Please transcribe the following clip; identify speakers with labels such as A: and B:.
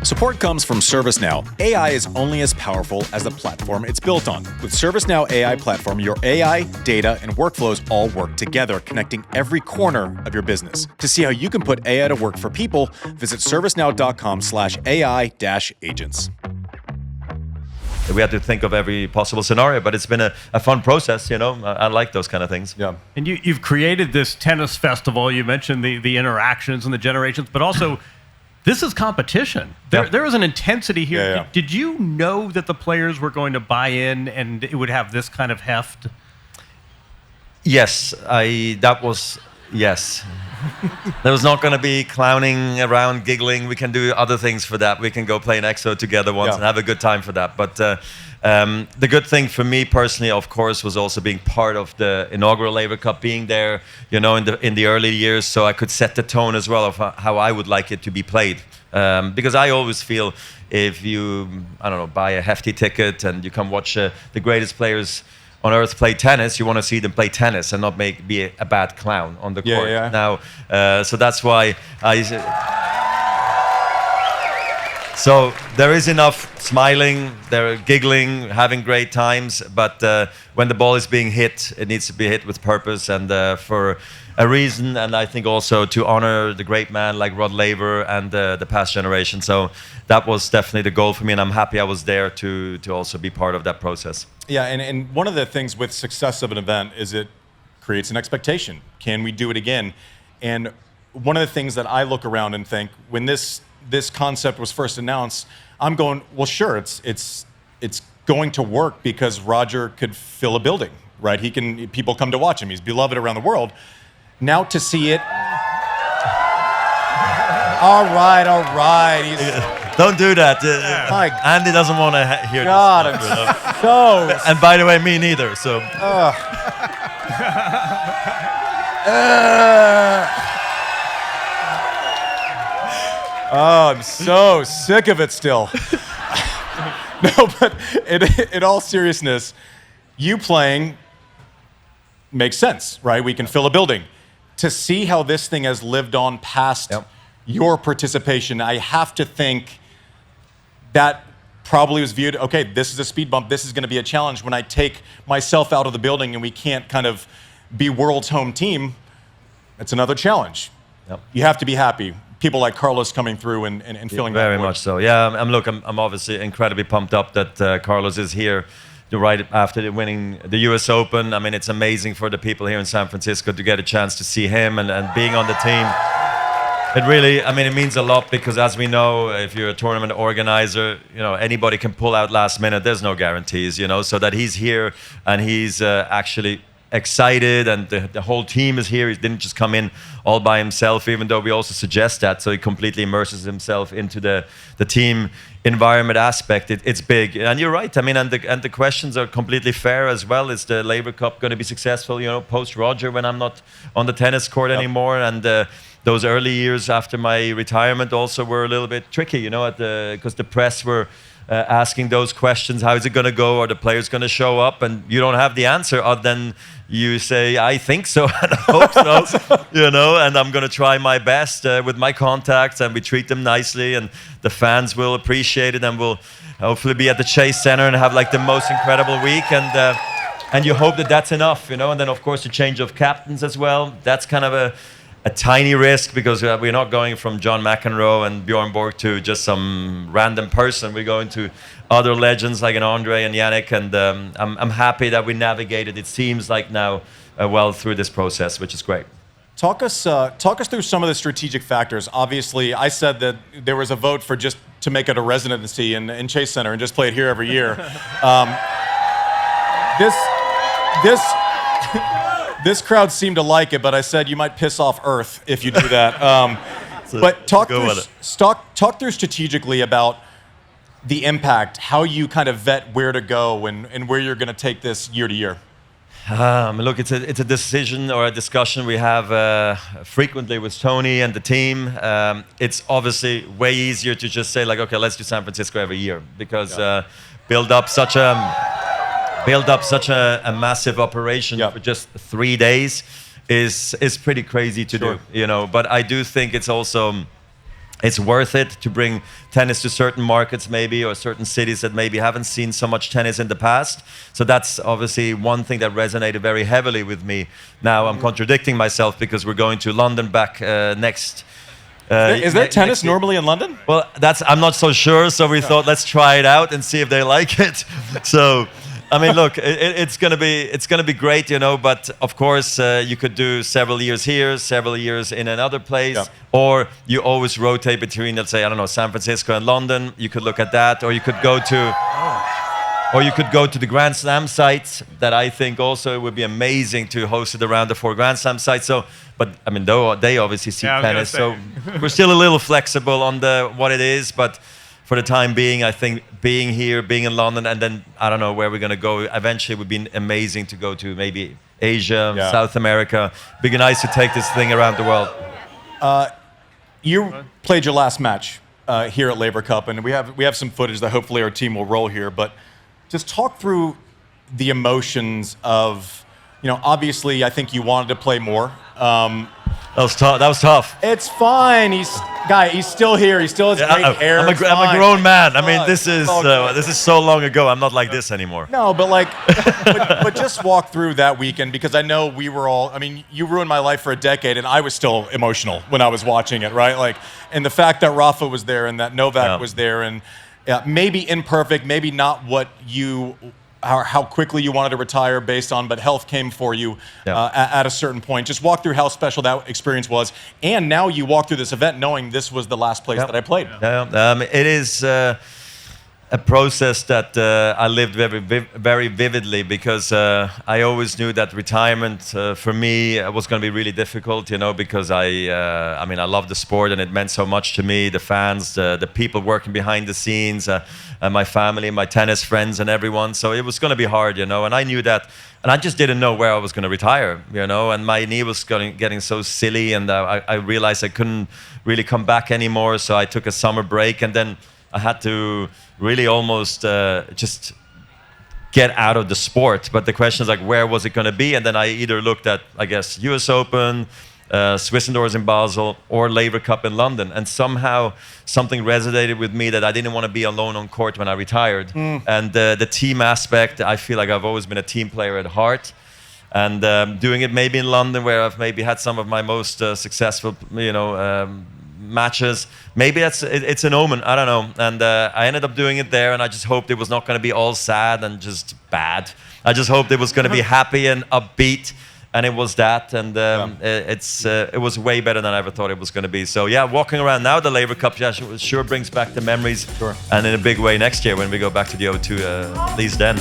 A: Support comes from ServiceNow. AI is only as powerful as the platform it's built on. With ServiceNow AI platform, your AI, data, and workflows all work together, connecting every corner of your business. To see how you can put AI to work for people, visit servicenow.com/AI-agents.
B: We had to think of every possible scenario, but it's been a fun process, you know. I like those kind of things.
A: Yeah.
C: And you've created this tennis festival. You mentioned the interactions and the generations, but also this is competition. There is an intensity here.
A: Yeah.
C: Did you know that the players were going to buy in and it would have this kind of heft?
B: Yes, yes. There was not going to be clowning around, giggling. We can do other things for that. We can go play an EXO together once and have a good time for that. But the good thing for me personally, of course, was also being part of the inaugural Laver Cup, being there, you know, in the early years, so I could set the tone as well of how I would like it to be played. Because I always feel if you, buy a hefty ticket and you come watch the greatest players on earth play tennis, you want to see them play tennis and not be a bad clown on the court.
A: Yeah.
B: Now, so that's why so there is enough smiling, they're giggling, having great times, but when the ball is being hit, it needs to be hit with purpose and for a reason, and I think also to honor the great man like Rod Laver and the past generation. So that was definitely the goal for me, and I'm happy I was there to also be part of that process.
A: Yeah, and one of the things with success of an event is it creates an expectation. Can we do it again? And one of the things that I look around and think, when this concept was first announced, I'm going, well, sure, it's going to work because Roger could fill a building, right? People come to watch him. He's beloved around the world. Now to see it. All right.
B: Don't do that. Andy doesn't want to hear this stuff,
A: I'm
B: you know?
A: so.
B: And by the way, me neither. So.
A: I'm so sick of it still. No, but in all seriousness, you playing makes sense, right? We can fill a building. To see how this thing has lived on past your participation, I have to think that probably was viewed, okay, this is a speed bump, this is going to be a challenge. When I take myself out of the building and we can't kind of be world's home team, it's another challenge.
B: Yep.
A: You have to be happy. People like Carlos coming through and filling that
B: very
A: board.
B: much so. Yeah, I'm obviously incredibly pumped up that Carlos is here right after winning the US Open. I mean, it's amazing for the people here in San Francisco to get a chance to see him and being on the team. It really, it means a lot because as we know, if you're a tournament organizer, you know, anybody can pull out last minute. There's no guarantees, you know, so that he's here and he's actually excited and the whole team is here. He didn't just come in all by himself, even though we also suggest that. So he completely immerses himself into the team environment aspect. It's big. And you're right. And the questions are completely fair as well. Is the Laver Cup going to be successful, you know, post Roger when I'm not on the tennis court anymore? And those early years after my retirement also were a little bit tricky, you know, because the press were asking those questions. How is it going to go? Are the players going to show up? And you don't have the answer other than you say, I think so, and I hope so, you know, and I'm going to try my best with my contacts, and we treat them nicely, and the fans will appreciate it, and we'll hopefully be at the Chase Center and have like the most incredible week, and you hope that that's enough, you know, and then of course the change of captains as well. That's kind of a tiny risk because we're not going from John McEnroe and Bjorn Borg to just some random person. We're going to other legends like an Andre and Yannick, and I'm happy that we navigated, it seems like now, well through this process, which is great.
A: Talk us through some of the strategic factors. Obviously, I said that there was a vote for just to make it a residency in Chase Center and just play it here every year. This crowd seemed to like it, but I said you might piss off Earth if you do that. But talk through strategically about the impact, how you kind of vet where to go and where you're going to take this year to year.
B: Look, it's a decision or a discussion we have frequently with Tony and the team. It's obviously way easier to just say like, okay, let's do San Francisco every year because build up such a massive operation for just 3 days is pretty crazy to do, you know. But I do think it's also it's worth it to bring tennis to certain markets maybe, or certain cities that maybe haven't seen so much tennis in the past. So that's obviously one thing that resonated very heavily with me. Now I'm contradicting myself because we're going to London back next.
A: Is there tennis normally in London?
B: Well, I'm not so sure. So we thought, let's try it out and see if they like it. So, I mean, look, it's gonna be great, you know. But of course, you could do several years here, several years in another place, or you always rotate between, let's say, I don't know, San Francisco and London. You could look at that, or you could go to. Or you could go to the Grand Slam sites that I think also would be amazing to host it around the 4 Grand Slam sites. So, but I mean, though they obviously see tennis, so we're still a little flexible on what it is. But for the time being, I think being here, being in London, and then I don't know where we're going to go. Eventually, it would be amazing to go to maybe Asia, South America. Be nice to take this thing around the world.
A: You played your last match here at Laver Cup, and we have some footage that hopefully our team will roll here, but. Just talk through the emotions of, you know, obviously I think you wanted to play more.
B: That was tough.
A: It's fine. He's still here. He still has great hair.
B: I'm a grown man. I mean, this is so long ago. I'm not like this anymore.
A: No, but like, but just walk through that weekend, because I know we were all. I mean, you ruined my life for a decade, and I was still emotional when I was watching it, right? Like, and the fact that Rafa was there and that Novak was there, and. Maybe imperfect, maybe not what how quickly you wanted to retire based on, but health came for you at a certain point. Just walk through how special that experience was, and now you walk through this event knowing this was the last place that I played.
B: It is a process that I lived very vividly, because I always knew that retirement for me was going to be really difficult, you know, because I mean, I love the sport and it meant so much to me, the fans, the people working behind the scenes, my family, my tennis friends and everyone. So it was going to be hard, you know, and I knew that, and I just didn't know where I was going to retire, you know, and my knee was getting so silly, and I realized I couldn't really come back anymore. So I took a summer break, and then I had to really almost just get out of the sport. But the question is, like, where was it going to be? And then I either looked at, I guess, US Open, Swiss Indoors in Basel, or Laver Cup in London. And somehow something resonated with me that I didn't want to be alone on court when I retired. And the team aspect, I feel like I've always been a team player at heart. And doing it maybe in London, where I've maybe had some of my most successful, you know, matches. Maybe it's an omen. I don't know. And I ended up doing it there, and I just hoped it was not going to be all sad and just bad. I just hoped it was going to be happy and upbeat, and it was that. And it was way better than I ever thought it was going to be. So yeah, walking around now, the Laver Cup sure brings back the memories, and in a big way next year when we go back to the O2, at least then.